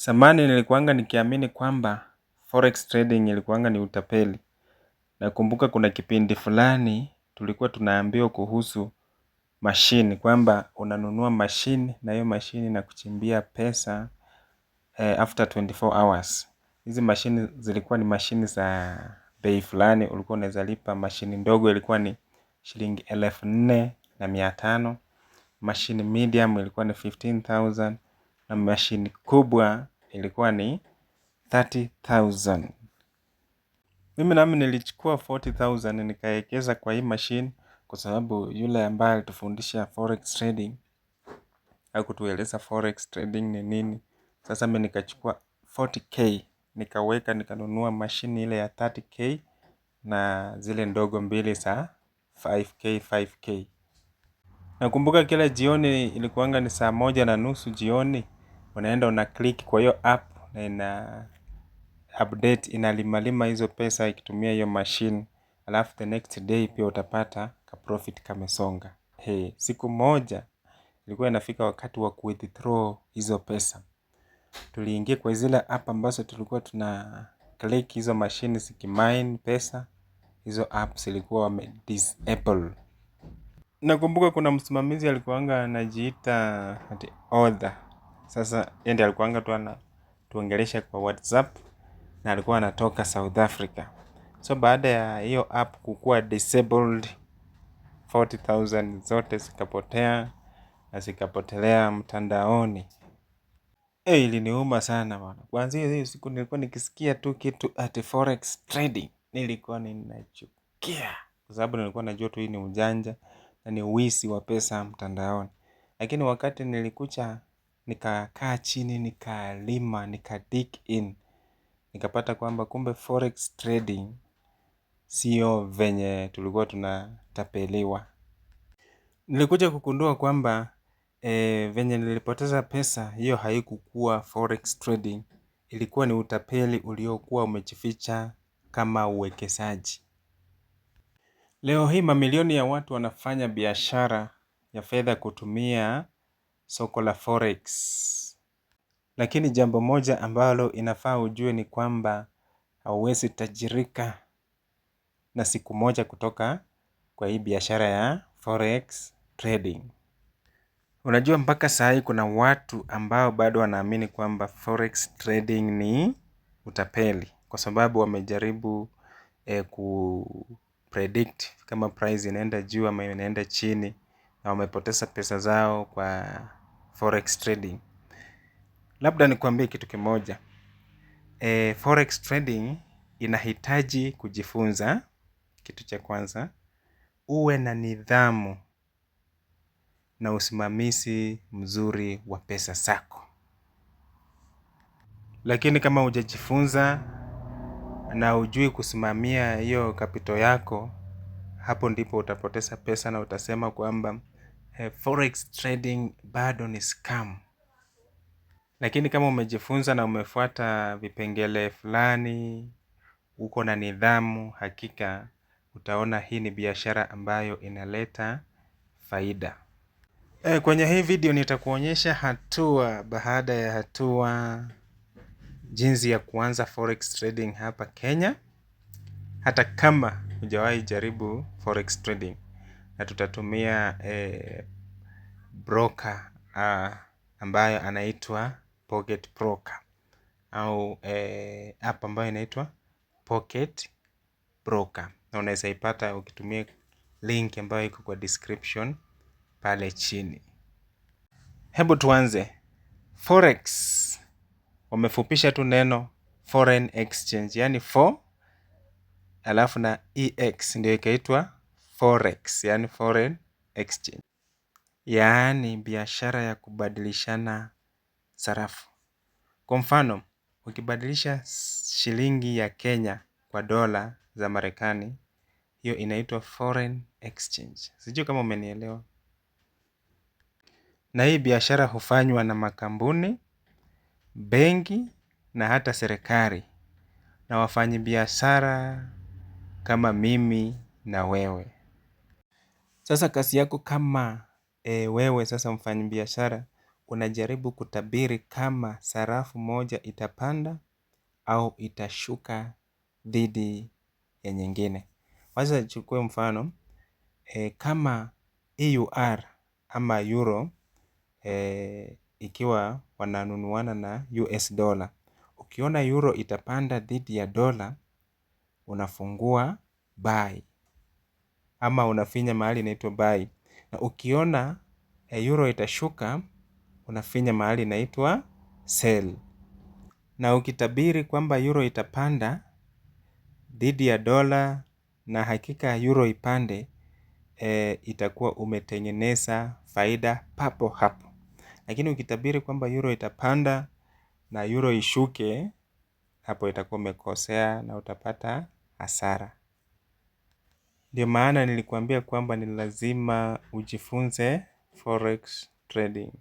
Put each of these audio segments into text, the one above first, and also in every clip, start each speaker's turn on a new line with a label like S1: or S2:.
S1: Zamani nilikuanga nikiamini kwamba forex trading ilikuanga ni utapeli. Nakumbuka kuna kipindi fulani tulikuwa tunaambiwa kuhusu mashine, kwamba unanunua mashine na hiyo mashine inakuchimbia pesa after 24 hours. Hizi mashine zilikuwa ni mashine za bei fulani, ulikuwa unaweza lipa. Mashine ndogo ilikuwa ni shilingi 4,500. Mashine medium ilikuwa ni 15,000 na mashine kubwa ilikuwa ni 30,000. Mimi nami nilichukua 40,000 nikaekeza kwa hii machine, kwa sababu yule ambaye alitufundisha forex trading au kutueleza forex trading ni nini. Sasa mimi nikachukua 40k nikaweka, nikanunua machine ile ya 30k na zile ndogo mbili za 5k. Nakumbuka kila jioni ilikuanga ni 1:30 jioni, unaenda una click kwa hiyo app na ina update, inalimalima hizo pesa ikitumia hiyo machine. Alafu the next day pia utapata ka profit kamesonga. Siku moja ilikuwa inafika wakati wa withdraw hizo pesa. Tuliingia kwa zile app ambazo tulikuwa tuna click hizo machine zikimine pesa. Hizo apps zilikuwa wame disable. Nakumbuka kuna msimamizi alikuanga anajiita ati author. Sasa yeye ndiye alikuanga tu anatuongelesha kwa WhatsApp na alikuwa anatoka South Africa. So baada ya hiyo app kukua disabled, 40,000 zote zikapotea na zikapotelea mtandaoni. Iliniuma sana bwana. Kuanzia hiyo siku nilikuwa nikisikia tu kitu ati forex trading, nilikuwa ninachukia, kwa sababu nilikuwa najua tu hii ni ujanja na ni wizi wa pesa mtandaoni. Lakini wakati nilikuja nikakaa chini, nikalima, dig in, nikapata kwamba kumbe forex trading sio venye tulikuwa tunatapeliwa. Nilikuja kugundua kwamba venye nilipoteza pesa, hiyo haikukuwa forex trading, ilikuwa ni utapeli uliokuwa umejificha kama uwekezaji. Leo hii mamilioni ya watu wanafanya biashara ya fedha kutumia soko la forex. Lakini jambo moja ambalo inafaa ujue ni kwamba hauwezi tajirika na siku moja kutoka kwa hii biashara ya forex trading. Unajua mpaka saa hii kuna watu ambao bado wanaamini kwamba forex trading ni utapeli, kwa sababu wamejaribu kupredict kama price inaenda juu ama inaenda chini, na wamepoteza pesa zao kwa forex trading. Labda nikwambie kitu kimoja. Forex trading inahitaji kujifunza. Kitu cha kwanza, uwe na nidhamu na usimamizi mzuri wa pesa zako. Lakini kama hujajifunza na hujui kusimamia hiyo capital yako, hapo ndipo utapoteza pesa na utasema kwamba forex trading bado ni scam. Lakini kama umejifunza na umefuata vipengele fulani, uko na nidhamu, hakika utaona hii ni biashara ambayo inaleta faida. Kwenye hii video nitakuonyesha hatua baada ya hatua jinsi ya kuanza forex trading hapa Kenya, hata kama hujawahi jaribu forex trading. Na tutatumia broker ambayo anaitwa Pocket Broker, au app ambayo inaitwa Pocket Broker, na unaweza ipata ukitumia link ambayo iko kwa description pale chini. Hebu tuanze. Forex wamefupisha tu neno foreign exchange, yani alafu na ex ndio ikaitwa forex, yani foreign exchange, yaani biashara ya kubadilishana sarafu. Kwa mfano, ukibadilisha shilingi ya Kenya kwa dola za Marekani, hiyo inaitwa foreign exchange. Sijui kama umenielewa. Na hii biashara hufanywa na makampuni, benki na hata serikali, na wafanyi biashara kama mimi na wewe. Sasa kazi yako kama wewe sasa mfanyi biashara, unajaribu kutabiri kama sarafu moja itapanda au itashuka dhidi ya nyingine. Wacha chukue mfano kama EUR ama euro ikiwa wananunuana na US dollar. Ukiona euro itapanda dhidi ya dola, unafungua buy ama unafinya mahali inaitwa buy. Na ukiona euro itashuka, unafinya mahali inaitwa sell. Na ukitabiri kwamba euro itapanda dhidi ya dola na hakika euro ipande, itakuwa umetengeneza faida papo hapo. Lakini ukitabiri kwamba euro itapanda na euro ishuke, hapo itakuwa umekosea na utapata hasara. Ndio maana nilikuambia kwamba ni lazima ujifunze forex trading.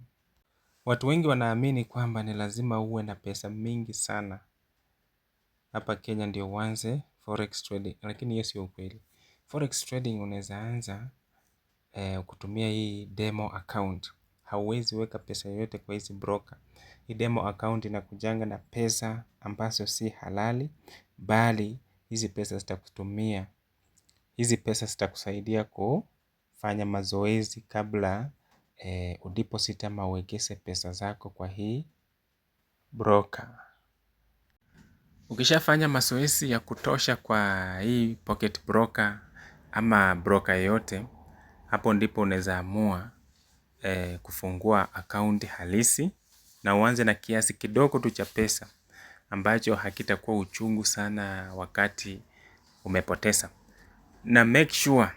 S1: Watu wengi wanaamini kwamba ni lazima uwe na pesa mingi sana hapa Kenya ndio uanze forex trading, lakini hiyo sio ukweli. Forex trading unaweza anza kutumia hii demo account. Hauwezi weka pesa yoyote kwa hizi broker. Hii demo account inakujanga na pesa ambazo si halali, bali hizi pesa zitakutumia. Hizi pesa zitakusaidia kufanya mazoezi kabla udeposit ama uwekeze pesa zako kwa hii broker. Ukishafanya mazoezi ya kutosha kwa hii pocket broker ama broker yoyote, hapo ndipo unaweza amua kufungua akaunti halisi na uanze na kiasi kidogo tu cha pesa ambacho hakitakuwa uchungu sana wakati umepoteza. Na make sure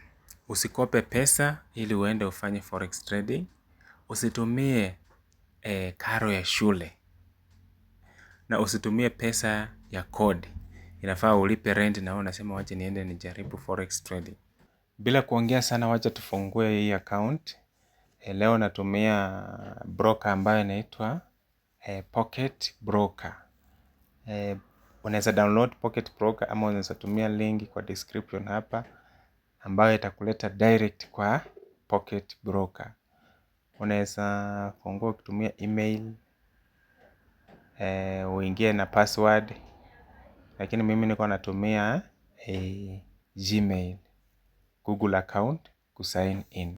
S1: usikope pesa ili uende ufanye forex trading. Usitumie karo ya shule na usitumie pesa ya kodi. Inafaa ulipe rent na wewe unasema wacha niende nijaribu forex trading. Bila kuongea sana, wacha tufungue hii account. Leo natumia broker ambayo inaitwa Pocket Broker. Unaweza download Pocket Broker ama unaweza tumia link kwa description hapa ambayo itakuleta direct kwa Pocket Broker. Unaweza fungua kutumia email, uingie na password, lakini mimi niko natumia Gmail, Google account kusign in.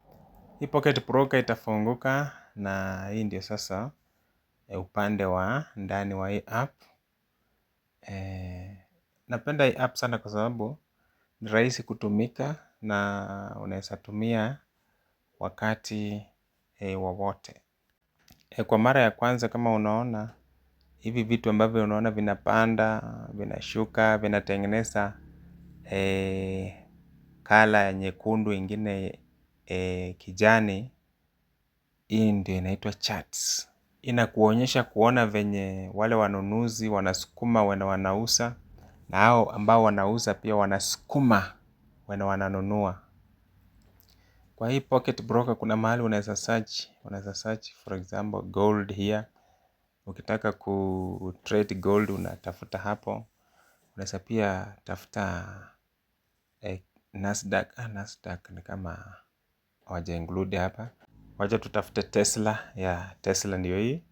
S1: Hii Pocket Broker itafunguka na hii ndio sasa upande wa ndani wa hii app. Napenda hii app sana kwa sababu ni rahisi kutumika na unaweza tumia wakati wowote. Kwa mara ya kwanza kama unaona hivi vitu ambavyo unaona vinapanda, vinashuka, vinatengeneza kala ya nyekundu, ingine kijani, hii ndio inaitwa charts. Inakuonyesha kuona venye wale wanunuzi wanasukuma wenye wanauza na hao ambao wanauza pia wanasukuma wenye wananunua. Kwa hii Pocket Broker kuna mahali unaweza search for example gold here. Ukitaka kutrade gold unatafuta hapo. Unaweza pia tafuta Nasdaq ni kama hawaja include hapa. Wacha tutafute Tesla. Tesla ndio hii.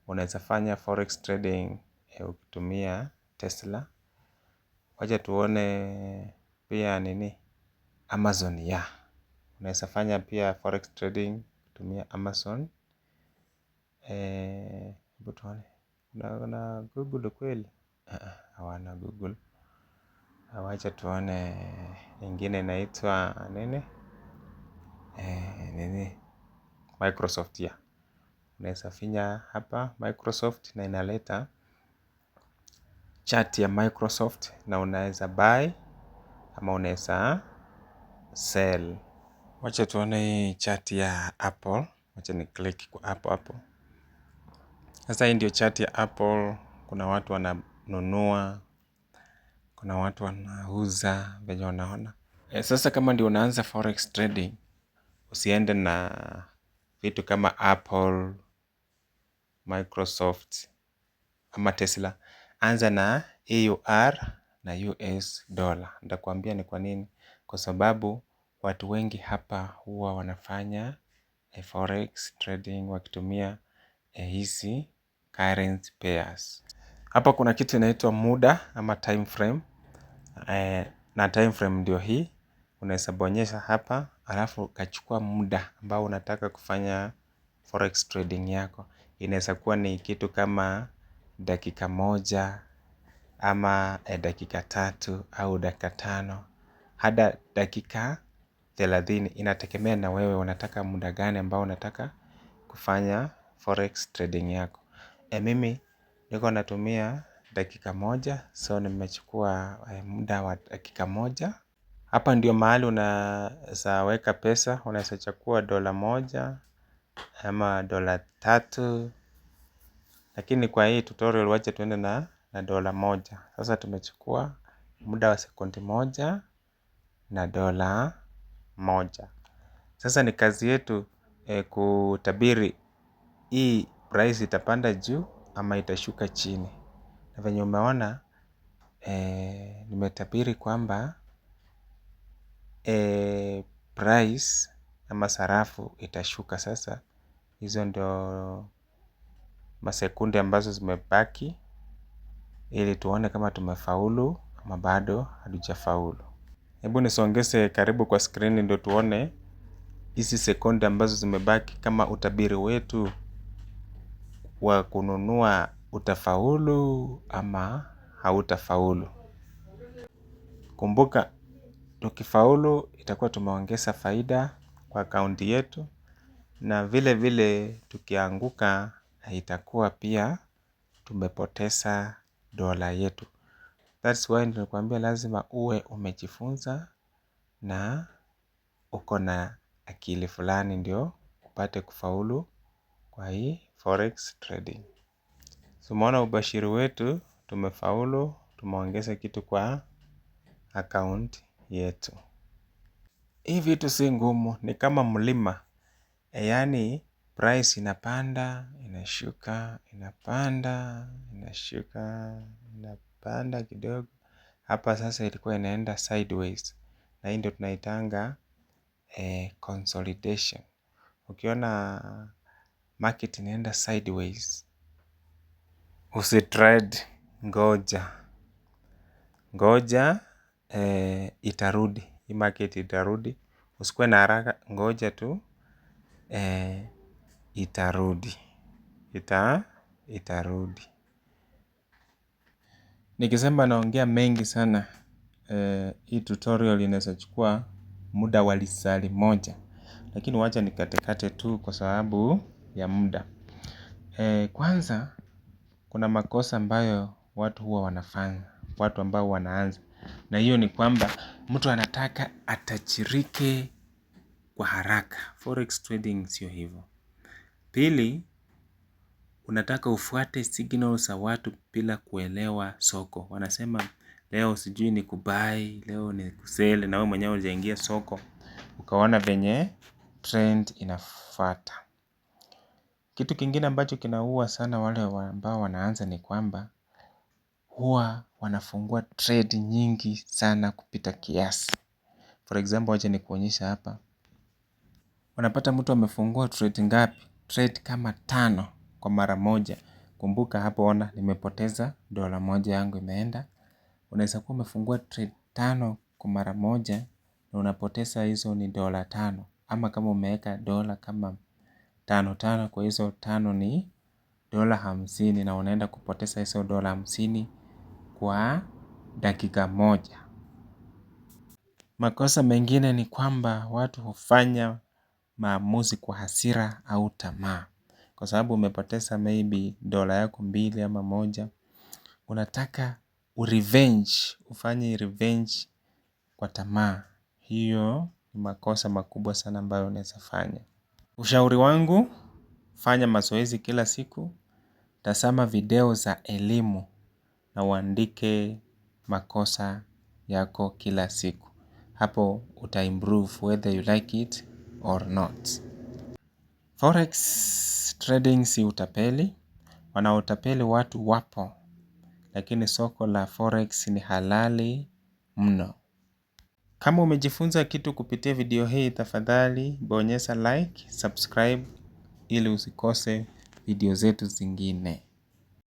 S1: Unaweza fanya forex trading ukitumia Tesla. Wacha tuone pia nini, Amazon. Unaweza fanya pia forex trading kutumia Amazon. Hebu tuone. Una Google kweli? Hawana Google. Wacha tuone ingine inaitwa nini? Microsoft. Unaweza finya hapa Microsoft na inaleta chart ya Microsoft na unaweza buy ama unaweza sell. Wacha tuone hii chart ya Apple. Wacha ni click kwa Apple. Sasa hii ndio chart ya Apple. Kuna watu wananunua, kuna watu wanauza venye wanaona. Sasa kama ndio unaanza forex trading, usiende na vitu kama Apple, Microsoft ama Tesla. Anza na EUR na US dollar. Nitakwambia ni kwa nini. Kwa sababu watu wengi hapa huwa wanafanya forex trading wakitumia hizi currency pairs. Hapa kuna kitu inaitwa muda ama time frame. Na time frame ndio hii. Unaweza bonyeza hapa alafu kachukua muda ambao unataka kufanya forex trading yako. Inaweza kuwa ni kitu kama dakika 1 ama dakika 3 au dakika 5 hadi dakika 30. Inategemea na wewe unataka muda gani ambao unataka kufanya forex trading yako. Mimi niko natumia dakika 1, so nimechukua muda wa dakika 1. Hapa ndio mahali unaweza weka pesa, unaweza chukua $1 ama $3. Lakini kwa hii tutorial wacha tuende na $1. Sasa tumechukua muda wa sekundi 1 na $1. Sasa ni kazi yetu kutabiri hii price itapanda juu ama itashuka chini. Na venye umeona nimetabiri kwamba price ama sarafu itashuka. Sasa hizo ndio masekunde ambazo zimebaki ili tuone kama tumefaulu ama bado hatujafaulu. Hebu nisongeze karibu kwa screen ndio tuone hizi sekunde ambazo zimebaki kama utabiri wetu wa kununua utafaulu ama hautafaulu. Kumbuka tukifaulu itakuwa tumeongeza faida kwa akaunti yetu, na vile vile tukianguka itakuwa pia tumepoteza dola yetu. That's why nilikwambia lazima uwe umejifunza na uko na akili fulani ndio upate kufaulu kwa hii forex trading. So umeona ubashiri wetu tumefaulu, tumeongeza kitu kwa account yetu. Hii vitu si ngumu, ni kama mlima. Yaani price inapanda, inashuka, inapanda, inashuka, inapanda kidogo. Hapa sasa ilikuwa inaenda sideways. Na hii ndio tunaitanga consolidation. Ukiona market inaenda sideways, usitrade, ngoja. Ngoja itarudi. Hii market itarudi. Usikuwe na haraka, ngoja tu itarudi. Itarudi. Nikisema naongea mengi sana, hii tutorial inaweza chukua muda wa lisali moja. Lakini wacha nikatekate tu kwa sababu ya muda. Kwanza kuna makosa ambayo watu huwa wanafanya, watu ambao wanaanza. Na hiyo ni kwamba mtu anataka atajirike kwa haraka. Forex trading sio hivyo. Pili, unataka ufuate signals za watu bila kuelewa soko. Wanasema leo sijui ni kubuy, leo ni kusell, na wewe mwenyewe hujaingia soko ukaona venye trend inafuata. Kitu kingine ambacho kinaua sana wale ambao wanaanza ni kwamba huwa wanafungua trade nyingi sana kupita kiasi. For example, wacha nikuonyesha hapa. Unapata mtu amefungua trade ngapi? Trade kama 5 kwa mara moja. Kumbuka hapo, ona nimepoteza $1 yangu imeenda. Unaweza kuwa umefungua trade 5 kwa mara moja na unapoteza hizo ni $5. Ama kama umeweka dola kama 5 kwa hizo 5 ni $50 na unaenda kupoteza hizo $50 kwa dakika moja. Makosa mengine ni kwamba watu hufanya maamuzi kwa hasira au tamaa. Kwa sababu umepoteza maybe dola yako 2 ama 1. Unataka ufanye revenge kwa tamaa. Hiyo ni makosa makubwa sana ambayo unaweza fanya. Ushauri wangu, fanya mazoezi kila siku, tazama video za elimu na uandike makosa yako kila siku. Hapo utaimprove whether you like it or not. Forex trading si utapeli. Wanaotapeli watu wapo, lakini soko la forex ni halali mno. Kama umejifunza kitu kupitia video hii, tafadhali bonyeza like, subscribe ili usikose video zetu zingine.